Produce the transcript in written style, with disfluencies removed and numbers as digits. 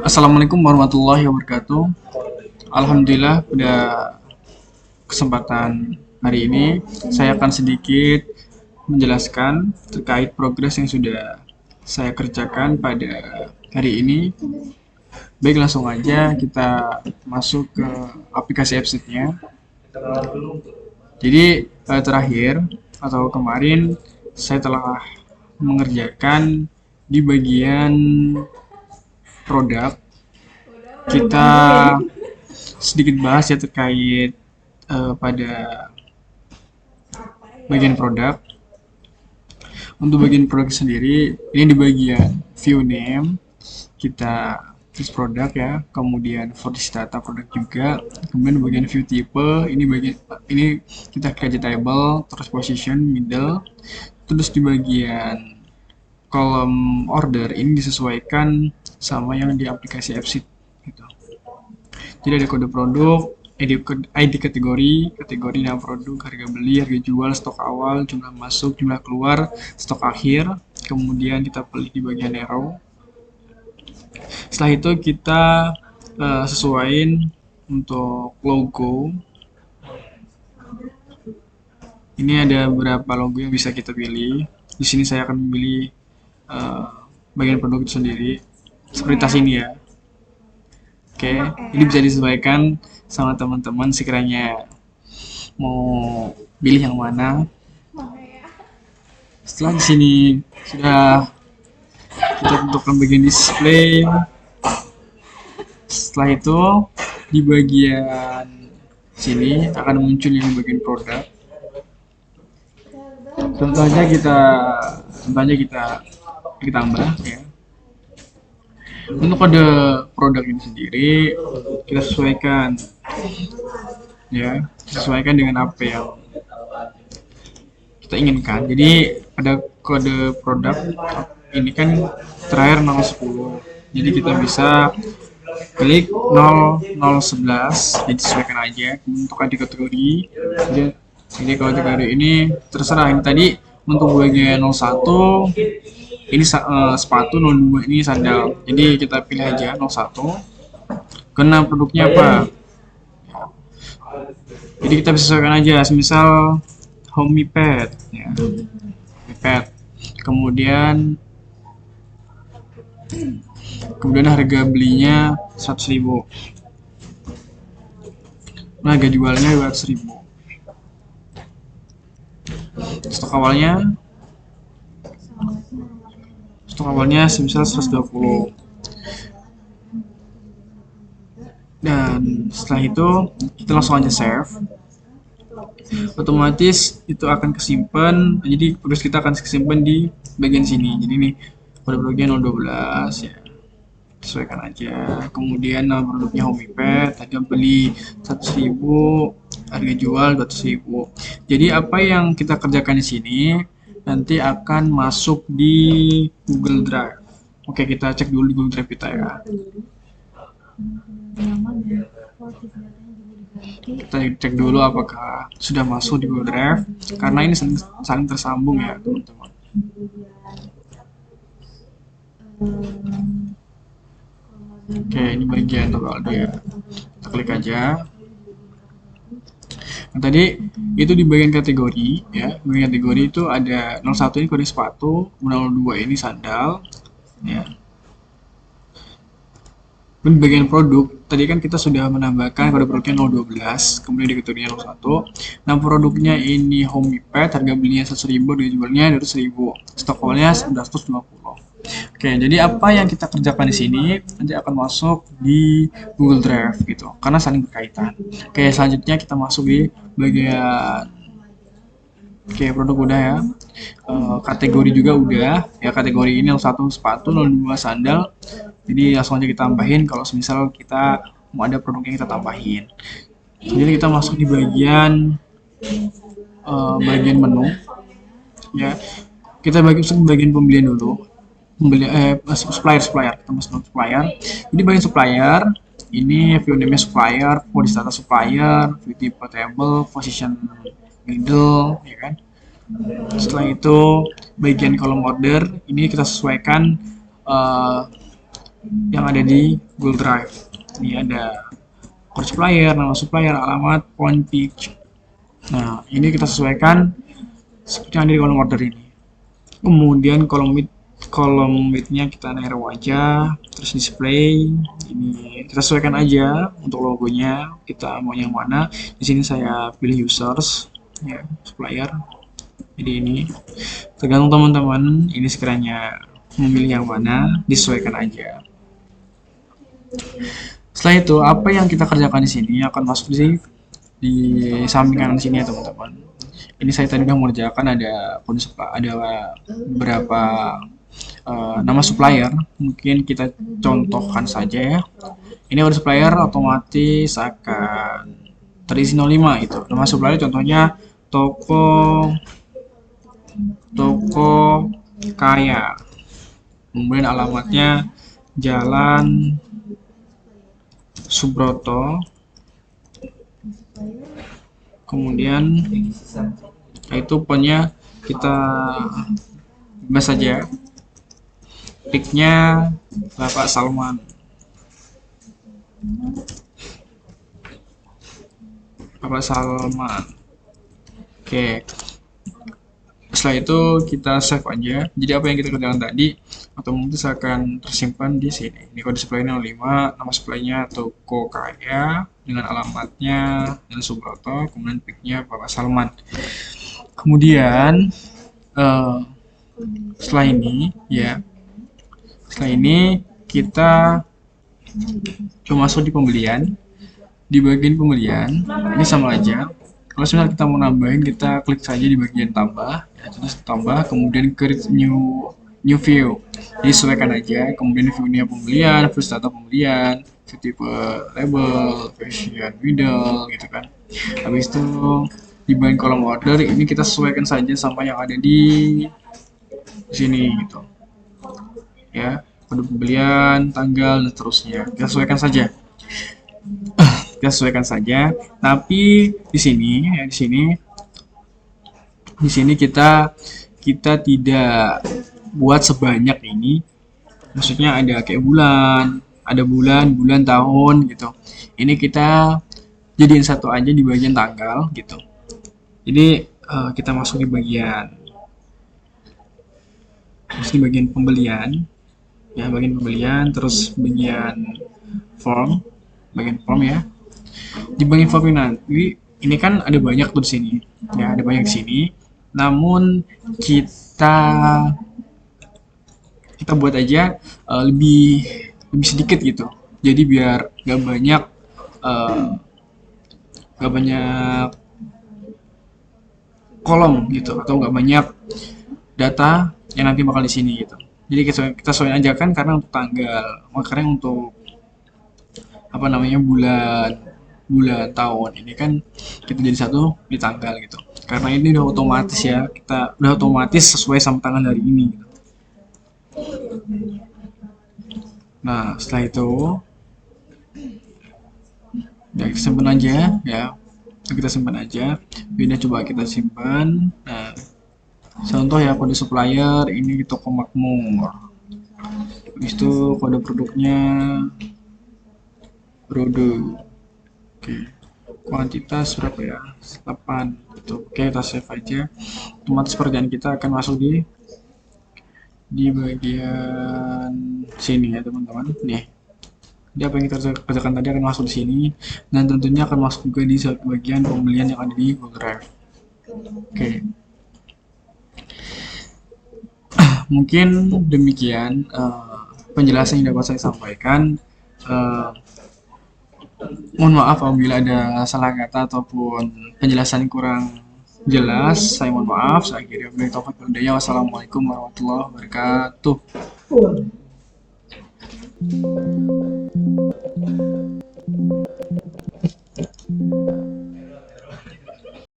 Assalamualaikum warahmatullahi wabarakatuh. Alhamdulillah pada kesempatan hari ini saya akan sedikit menjelaskan terkait progres yang sudah saya kerjakan pada hari ini. Baik, langsung aja kita masuk ke aplikasi Appsheet-nya. Jadi terakhir atau kemarin saya telah mengerjakan di bagian produk. Kita sedikit bahas ya terkait pada bagian produk. Untuk bagian produk sendiri, ini di bagian view name, kita list produk ya, kemudian for this data produk juga, kemudian di bagian view type, ini kita create table, terus position, middle, terus di bagian kolom order ini disesuaikan sama yang di aplikasi Appsheet gitu. Jadi ada kode produk, ID kategori, kategori nama produk, harga beli, harga jual, stok awal, jumlah masuk, jumlah keluar, stok akhir. Kemudian kita pilih di bagian arrow. Setelah itu kita sesuaiin untuk logo. Ini ada beberapa logo yang bisa kita pilih. Di sini saya akan memilih bagian produk itu sendiri. Seperti tas ini ya. Oke, ini bisa disesuaikan sama teman-teman sekiranya mau pilih yang mana. Setelah di sini sudah kita tentukan bagian display. Setelah itu di bagian sini akan muncul yang bagian produk. Contohnya kita tambah ya. Untuk kode produk ini sendiri kita sesuaikan ya, sesuaikan dengan apa yang kita inginkan. Jadi ada kode produk ini kan terakhir 010. Jadi kita bisa klik 0011, jadi sesuaikan aja untuk kategori. Jadi kalau kategori ini terserah, ini tadi untuk bagian 01 ini sepatu, 02 ini sandal. Jadi kita pilih aja 01. Kena produknya apa? Jadi kita bisa sesuaikan aja, misal Homey Pad ya. Pad. Kemudian harga belinya 100.000. Nah, harga jualnya 200.000. Stok awalnya semisal 120. Dan setelah itu kita langsung aja save. Otomatis itu akan kesimpan, jadi terus kita akan kesimpan di bagian sini. Jadi nih pada bagian 012 ya, sesuaikan aja. Kemudian nama produknya Homey Pad, harga beli 100.000, harga jual 200.000. Jadi apa yang kita kerjakan di sini nanti akan masuk di Google Drive. Oke, kita cek dulu di Google Drive kita ya. Kita cek dulu apakah sudah masuk di Google Drive, karena ini saling tersambung ya teman-teman. Oke, ini bagian Togaldo ya. Kita klik aja. Nah, tadi itu di bagian kategori ya. Di bagian kategori itu ada 01 ini kode sepatu, 02 ini sandal ya. Dan bagian produk, tadi kan kita sudah menambahkan kode produknya 012, kemudian di kategorinya 01. Nah, produknya ini Homey Pad, harga belinya 100.000, harga jualnya 200.000, stok awalnya 120. Oke, jadi apa yang kita kerjakan di sini nanti akan masuk di Google Drive gitu, karena saling berkaitan. Oke, selanjutnya kita masuk di bagian produk udah ya. Kategori juga udah ya, kategori ini 01 sepatu, 02 sandal. Jadi langsung aja kita tambahin kalau semisal kita mau ada produk yang kita tambahin. Jadi kita masuk di bagian menu ya. Kita masuk bagian pembelian dulu. Supplier, kita masuk supplier. Jadi bagian supplier ini view name supplier, for data supplier, view type table, position middle ya kan. Setelah itu bagian kolom order ini kita sesuaikan yang ada di Google Drive. Ini ada code supplier, nama supplier, alamat, point pitch. Nah, ini kita sesuaikan seperti yang ada di kolom order ini. Kemudian kolom width-nya kita narrow aja, terus display ini kita sesuaikan aja untuk logonya, kita mau yang mana. Di sini saya pilih users ya, supplier. Jadi ini tergantung teman-teman ini sekiranya memilih yang mana, disesuaikan aja. Setelah itu apa yang kita kerjakan di sini akan masuk di samping kanan sini ya teman-teman. Ini saya tadi udah mengerjakan ada beberapa nama supplier, mungkin kita contohkan saja ya. Ini ada supplier otomatis akan terisi 05 itu. Nama supplier contohnya toko kaya. Kemudian alamatnya Jalan Subroto. Kemudian itu pokoknya kita bebas saja. Picknya Bapak Salman. Oke. Setelah itu kita save aja. Jadi apa yang kita kerjakan tadi otomatis akan tersimpan di sini. Ini kode supply-nya 05, nama supply-nya toko kaya dengan alamatnya dan Subroto, kemudian picknya Bapak Salman. Kemudian setelah ini kita coba masuk di pembelian. Di bagian pembelian ini sama aja. Kalau misalnya kita mau nambahin, kita klik saja di bagian tambah, terus tambah, kemudian create new view. Jadi sesuaikan aja. Kemudian view-nya pembelian, first data pembelian, tipe label, version middle gitu kan. Habis itu di bagian kolom order ini kita sesuaikan saja sama yang ada di sini gitu. Ya, kode pembelian, tanggal dan seterusnya. Kita sesuaikan saja. Tapi di sini kita tidak buat sebanyak ini. Maksudnya ada kayak bulan, tahun gitu. Ini kita jadiin satu aja di bagian tanggal gitu. Jadi kita masuk di bagian pembelian ya, terus bagian form ya. Di bagian form nanti ini kan ada banyak tuh di sini ya, namun kita buat aja lebih sedikit gitu, jadi biar gak banyak kolom gitu, atau gak banyak data yang nanti bakal di sini gitu. Jadi kita sesuaikan aja kan, karena untuk tanggal, makanya untuk bulan, tahun ini kan kita jadi satu di tanggal gitu, karena ini udah otomatis ya, kita udah otomatis sesuai sama tanggal hari ini gitu. Nah setelah itu ya kita simpan aja ya, ini coba kita simpan. Nah contoh ya, kode supplier ini toko makmur, habis itu kode produknya Rode. Oke, kuantitas berapa ya, 8 gitu. Oke, kita save aja. Otomatis pekerjaan kita akan masuk di bagian sini ya teman-teman. Nih, jadi apa yang kita kerjakan tadi akan masuk di sini, dan tentunya akan masuk juga di bagian pembelian yang ada di Google Drive. Oke, mungkin demikian penjelasan yang dapat saya sampaikan. Mohon maaf apabila ada salah kata ataupun penjelasan kurang jelas. Saya mohon maaf. Saya akhiri. Wassalamualaikum warahmatullahi wabarakatuh.